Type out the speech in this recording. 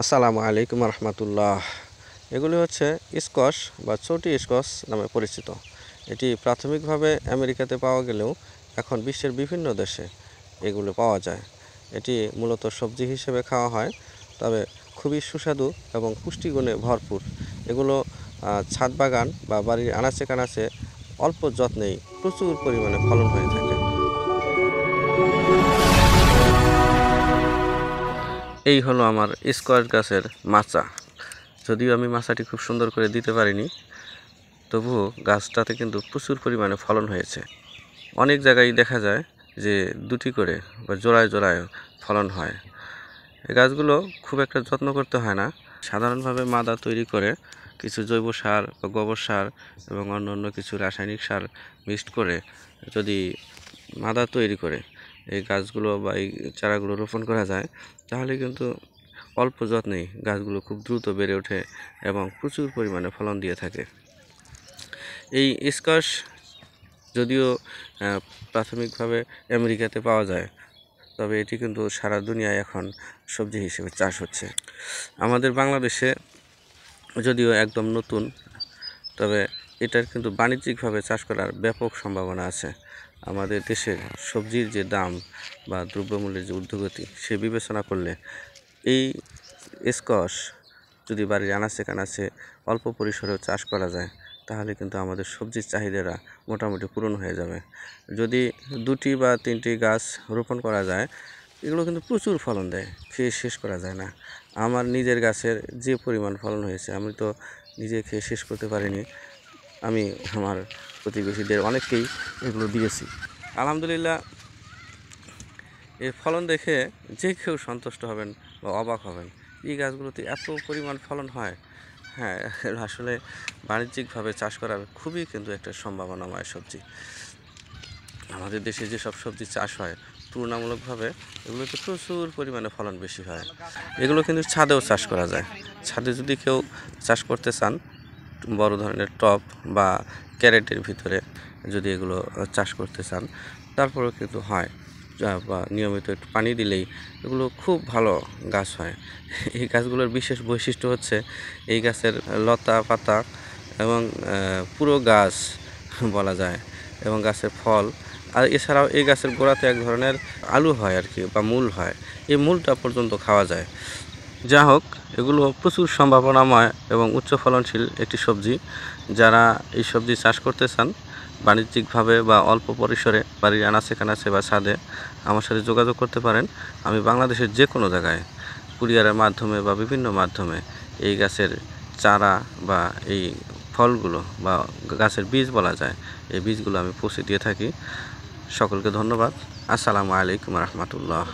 আসসালামু আলাইকুম রহমতুল্লাহ। এগুলি হচ্ছে স্কোয়াশ বা চটি স্কোয়াশ নামে পরিচিত। এটি প্রাথমিকভাবে আমেরিকাতে পাওয়া গেলেও এখন বিশ্বের বিভিন্ন দেশে এগুলো পাওয়া যায়। এটি মূলত সবজি হিসেবে খাওয়া হয়, তবে খুবই সুস্বাদু এবং পুষ্টিগুণে ভরপুর। এগুলো ছাদ বাগান বা বাড়ির আনাচে কানাচে অল্প যত্নেই প্রচুর পরিমাণে ফলন হয়ে থাকে। এই হলো আমার স্কোয়াশ গাছের মাচা। যদিও আমি মাচাটি খুব সুন্দর করে দিতে পারিনি, তবুও গাছটাতে কিন্তু প্রচুর পরিমাণে ফলন হয়েছে। অনেক জায়গায় দেখা যায় যে দুটি করে বা জোড়ায় জোড়ায় ফলন হয়। এই গাছগুলো খুব একটা যত্ন করতে হয় না। সাধারণভাবে মাদা তৈরি করে কিছু জৈব সার বা গোবর সার এবং অন্য কিছু রাসায়নিক সার মিক্সড করে যদি মাদা তৈরি করে এই গাছগুলো বা এই চারাগুলো রোপণ করা যায়, তাহলে কিন্তু অল্প যত্নেই গাছগুলো খুব দ্রুত বেড়ে ওঠে এবং প্রচুর পরিমাণে ফলন দিয়ে থাকে। এই স্কোয়াশ যদিও প্রাথমিকভাবে আমেরিকাতে পাওয়া যায়, তবে এটি কিন্তু সারা দুনিয়ায় এখন সবজি হিসেবে চাষ হচ্ছে। আমাদের বাংলাদেশে যদিও একদম নতুন, তবে এটার কিন্তু বাণিজ্যিকভাবে চাষ করার ব্যাপক সম্ভাবনা আছে। আমাদের দেশের সবজির যে দাম বা দ্রব্যমূল্যের যে ঊর্ধ্বগতি, সে বিবেচনা করলে এই স্কোয়াশ যদি বাড়ির আনাচে কানাচে অল্প পরিসরেও চাষ করা যায়, তাহলে কিন্তু আমাদের সবজির চাহিদাটা মোটামুটি পূরণ হয়ে যাবে। যদি 2টি বা 3টি গাছ রোপণ করা যায়, এগুলো কিন্তু প্রচুর ফলন দেয়, খেয়ে শেষ করা যায় না। আমার নিজের গাছের যে পরিমাণ ফলন হয়েছে, আমি তো নিজে খেয়ে শেষ করতে পারিনি। আমি আমার প্রতিবেশীদের অনেককেই এগুলো দিয়েছি। আলহামদুলিল্লাহ, এর ফলন দেখে যে কেউ সন্তুষ্ট হবেন বা অবাক হবেন। এই গাছগুলোতে এত পরিমাণ ফলন হয়। হ্যাঁ, আসলে বাণিজ্যিকভাবে চাষ করার খুবই কিন্তু একটা সম্ভাবনাময় সবজি। আমাদের দেশে যেসব সবজি চাষ হয়, তুলনামূলকভাবে এগুলোতে প্রচুর পরিমাণে ফলন বেশি হয়। এগুলো কিন্তু ছাদেও চাষ করা যায়। ছাদে যদি কেউ চাষ করতে চান, বড় ধরনের টব বা ক্যারেটের ভিতরে যদি এগুলো চাষ করতে চান, তারপরেও কিন্তু হয়। বা নিয়মিত একটু পানি দিলেই এগুলো খুব ভালো গাছ হয়। এই গাছগুলোর বিশেষ বৈশিষ্ট্য হচ্ছে এই গাছের লতা পাতা এবং পুরো গাছ বলা যায়, এবং গাছের ফল। আর এছাড়াও এই গাছের গোড়াতে এক ধরনের আলু হয় আর কি, বা মূল হয়। এই মূলটা পর্যন্ত খাওয়া যায়। যা হোক, এগুলো প্রচুর সম্ভাবনাময় এবং উচ্চ ফলনশীল একটি সবজি। যারা এই সবজি চাষ করতে চান বাণিজ্যিকভাবে বা অল্প পরিসরে বাড়ির আনাচে কানাচে বা ছাদে, আমার সাথে যোগাযোগ করতে পারেন। আমি বাংলাদেশের যে কোনো জায়গায় কুরিয়ারের মাধ্যমে বা বিভিন্ন মাধ্যমে এই গাছের চারা বা এই ফলগুলো বা গাছের বীজ বলা যায়, এই বীজগুলো আমি পৌঁছে দিয়ে থাকি। সকলকে ধন্যবাদ। আসসালামু আলাইকুম রহমতুল্লাহ।